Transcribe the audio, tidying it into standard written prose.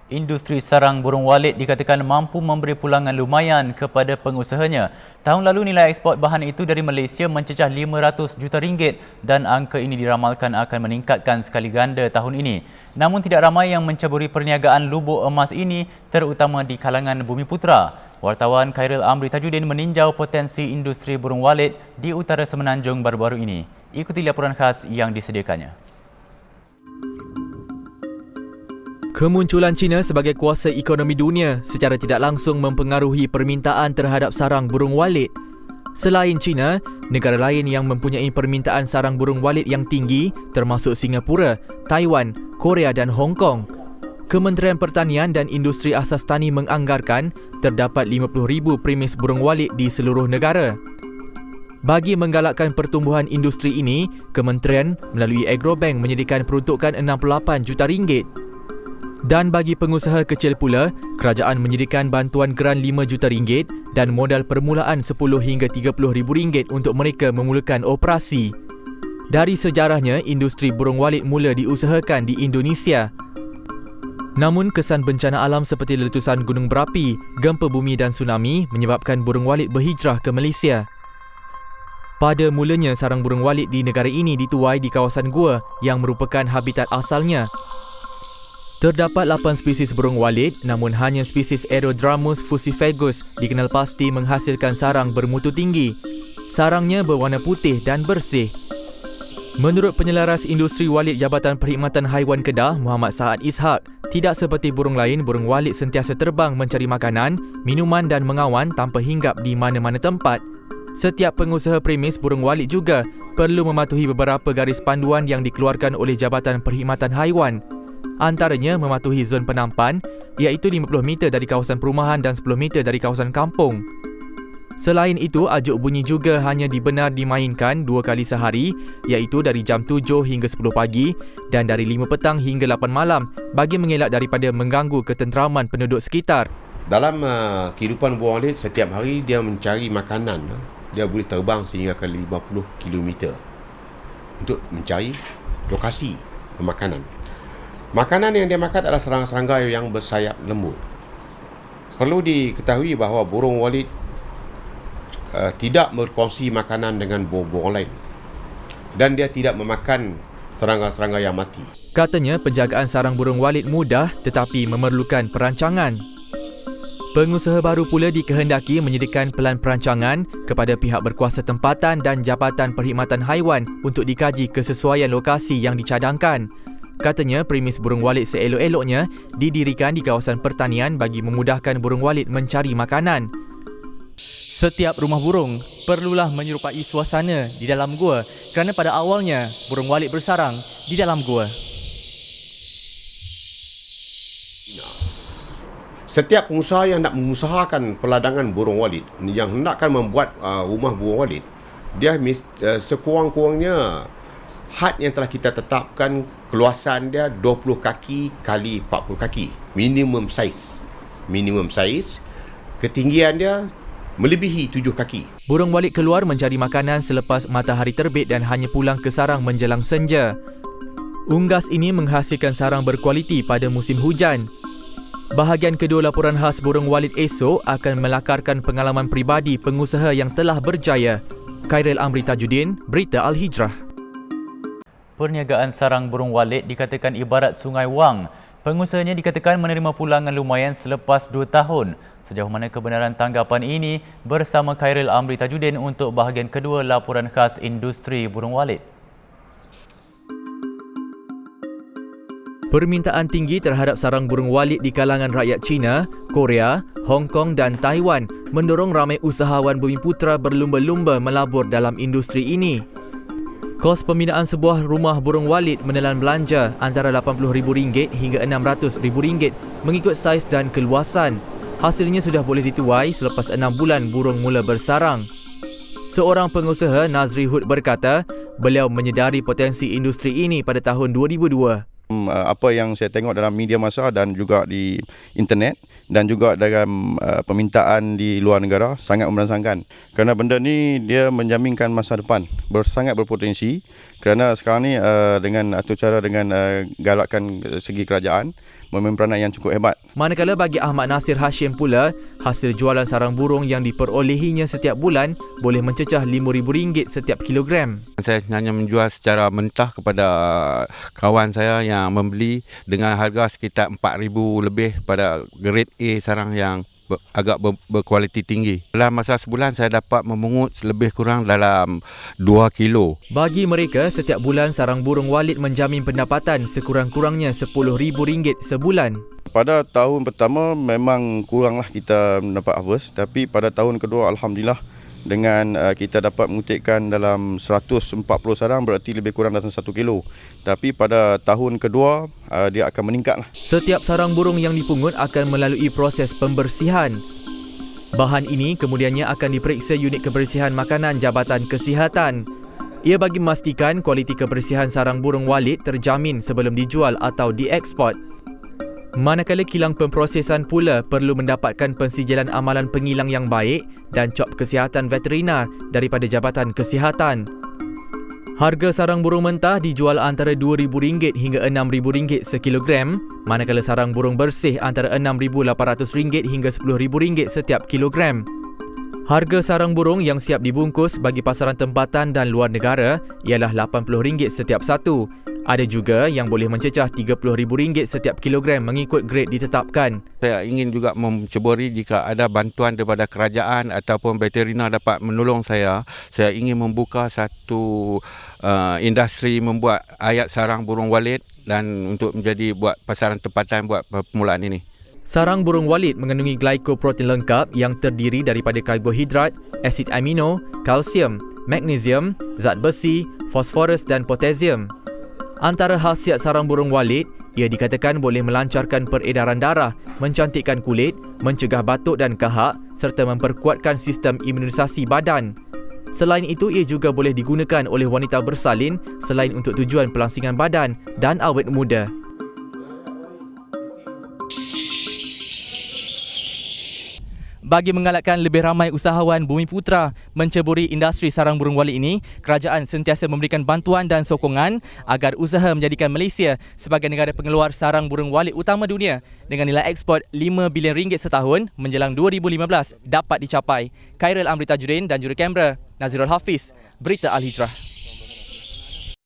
Industri sarang burung walit dikatakan mampu memberi pulangan lumayan kepada pengusahanya. Tahun lalu nilai ekspor bahan itu dari Malaysia mencecah 500 juta ringgit dan angka ini diramalkan akan meningkatkan sekali ganda tahun ini. Namun tidak ramai yang mencaburi perniagaan lubuk emas ini terutama di kalangan Bumiputera. Wartawan Khairil Amri Tajudin meninjau potensi industri burung walit di utara Semenanjung baru-baru ini. Ikuti laporan khas yang disediakannya. Kemunculan China sebagai kuasa ekonomi dunia secara tidak langsung mempengaruhi permintaan terhadap sarang burung walit. Selain China, negara lain yang mempunyai permintaan sarang burung walit yang tinggi termasuk Singapura, Taiwan, Korea dan Hong Kong. Kementerian Pertanian dan Industri Asas Tani menganggarkan terdapat 50,000 premis burung walit di seluruh negara. Bagi menggalakkan pertumbuhan industri ini, kementerian melalui Agrobank menyediakan peruntukan 68 juta ringgit. Dan bagi pengusaha kecil pula, kerajaan menyediakan bantuan geran 5 juta ringgit dan modal permulaan 10 hingga 30 ribu ringgit untuk mereka memulakan operasi. Dari sejarahnya, industri burung walit mula diusahakan di Indonesia. Namun kesan bencana alam seperti letusan gunung berapi, gempa bumi dan tsunami menyebabkan burung walit berhijrah ke Malaysia. Pada mulanya sarang burung walit di negara ini dituai di kawasan gua yang merupakan habitat asalnya. Terdapat 8 spesies burung walit, namun hanya spesies Aerodromus fusifagus dikenal pasti menghasilkan sarang bermutu tinggi. Sarangnya berwarna putih dan bersih. Menurut penyelaras industri walit Jabatan Perkhidmatan Haiwan Kedah, Muhammad Saad Ishak, tidak seperti burung lain, burung walit sentiasa terbang mencari makanan, minuman dan mengawan tanpa hinggap di mana-mana tempat. Setiap pengusaha premis burung walit juga perlu mematuhi beberapa garis panduan yang dikeluarkan oleh Jabatan Perkhidmatan Haiwan. Antaranya mematuhi zon penampan iaitu 50 meter dari kawasan perumahan dan 10 meter dari kawasan kampung. Selain itu, ajuk bunyi juga hanya dibenar dimainkan 2 kali sehari iaitu dari jam 7 hingga 10 pagi dan dari 5 petang hingga 8 malam bagi mengelak daripada mengganggu ketenteraman penduduk sekitar. Dalam kehidupan burung walit, setiap hari dia mencari makanan. Dia boleh terbang sehingga ke 50 km untuk mencari lokasi makanan. Makanan yang dia makan adalah serangga-serangga yang bersayap lembut. Perlu diketahui bahawa burung walit tidak berkongsi makanan dengan burung lain. Dan dia tidak memakan serangga-serangga yang mati. Katanya penjagaan sarang burung walit mudah tetapi memerlukan perancangan. Pengusaha baru pula dikehendaki menyediakan pelan perancangan kepada pihak berkuasa tempatan dan Jabatan Perkhidmatan Haiwan untuk dikaji kesesuaian lokasi yang dicadangkan. Katanya premis burung walit seelok-eloknya didirikan di kawasan pertanian bagi memudahkan burung walit mencari makanan. Setiap rumah burung perlulah menyerupai suasana di dalam gua kerana pada awalnya burung walit bersarang di dalam gua. Setiap pengusaha yang nak mengusahakan peladangan burung walit, yang hendakkan membuat rumah burung walit, dia sekurang-kurangnya had yang telah kita tetapkan, keluasan dia 20 kaki kali 40 kaki. Minimum size. Ketinggian dia melebihi 7 kaki. Burung walit keluar mencari makanan selepas matahari terbit dan hanya pulang ke sarang menjelang senja. Unggas ini menghasilkan sarang berkualiti pada musim hujan. Bahagian kedua laporan khas burung walit esok akan melakarkan pengalaman peribadi pengusaha yang telah berjaya. Khairil Amri Tajudin, Berita Al-Hijrah. Perniagaan sarang burung walit dikatakan ibarat Sungai Wang. Pengusahanya dikatakan menerima pulangan lumayan selepas 2 tahun. Sejauh mana kebenaran tanggapan ini, bersama Khairil Amri Tajudin untuk bahagian kedua laporan khas industri burung walit. Permintaan tinggi terhadap sarang burung walit di kalangan rakyat China, Korea, Hong Kong dan Taiwan mendorong ramai usahawan Bumiputera berlumba-lumba melabur dalam industri ini. Kos pembinaan sebuah rumah burung walit menelan belanja antara RM80,000 hingga RM600,000 mengikut saiz dan keluasan. Hasilnya sudah boleh dituai selepas 6 bulan burung mula bersarang. Seorang pengusaha, Nazri Hud, berkata beliau menyedari potensi industri ini pada tahun 2002. Apa yang saya tengok dalam media massa dan juga di internet dan juga dalam permintaan di luar negara sangat merangsangkan. Kerana benda ni dia menjaminkan masa depan, sangat berpotensi. Kerana sekarang ni dengan atur cara dengan galakkan segi kerajaan, memain peranan yang cukup hebat. Manakala bagi Ahmad Nasir Hashim pula, hasil jualan sarang burung yang diperolehinya setiap bulan boleh mencecah RM5,000 setiap kilogram. Saya hanya menjual secara mentah kepada kawan saya yang membeli dengan harga sekitar RM4,000 lebih pada grade A sarang yang agak berkualiti tinggi. Dalam masa sebulan saya dapat memungut lebih kurang dalam 2 kilo. Bagi mereka, setiap bulan sarang burung Walid menjamin pendapatan sekurang-kurangnya RM10,000 sebulan. Pada tahun pertama memang kuranglah kita mendapat harvest, tapi pada tahun kedua alhamdulillah dengan kita dapat mengutipkan dalam 140 sarang, berarti lebih kurang dalam 1 kilo. Tapi pada tahun kedua dia akan meningkatlah. Setiap sarang burung yang dipungut akan melalui proses pembersihan. Bahan ini kemudiannya akan diperiksa unit kebersihan makanan Jabatan Kesihatan. Ia bagi memastikan kualiti kebersihan sarang burung Walid terjamin sebelum dijual atau dieksport. Manakala kilang pemprosesan pula perlu mendapatkan pensijalan amalan pengilang yang baik dan cop kesihatan veterinar daripada Jabatan Kesihatan. Harga sarang burung mentah dijual antara RM2,000 hingga RM6,000 sekilogram, manakala sarang burung bersih antara RM6,800 hingga RM10,000 setiap kilogram. Harga sarang burung yang siap dibungkus bagi pasaran tempatan dan luar negara ialah RM80 setiap satu. Ada juga yang boleh mencecah RM30,000 setiap kilogram mengikut grade ditetapkan. Saya ingin juga menceburi jika ada bantuan daripada kerajaan ataupun veteriner dapat menolong saya. Saya ingin membuka satu industri membuat ayat sarang burung Walid dan untuk menjadi buat pasaran tempatan buat permulaan ini. Sarang burung Walid mengandungi glycoprotein lengkap yang terdiri daripada karbohidrat, asid amino, kalsium, magnesium, zat besi, fosforus dan potasium. Antara khasiat sarang burung Walid, ia dikatakan boleh melancarkan peredaran darah, mencantikkan kulit, mencegah batuk dan kahak serta memperkuatkan sistem imunisasi badan. Selain itu, ia juga boleh digunakan oleh wanita bersalin selain untuk tujuan pelangsingan badan dan awet muda. Bagi menggalakkan lebih ramai usahawan Bumiputera menceburi industri sarang burung Walid ini, kerajaan sentiasa memberikan bantuan dan sokongan agar usaha menjadikan Malaysia sebagai negara pengeluar sarang burung Walid utama dunia dengan nilai ekspor RM5 bilion setahun menjelang 2015 dapat dicapai. Khairul Amri Tajuddin dan Jurukamera Nazirul Hafiz, Berita Al Hijrah.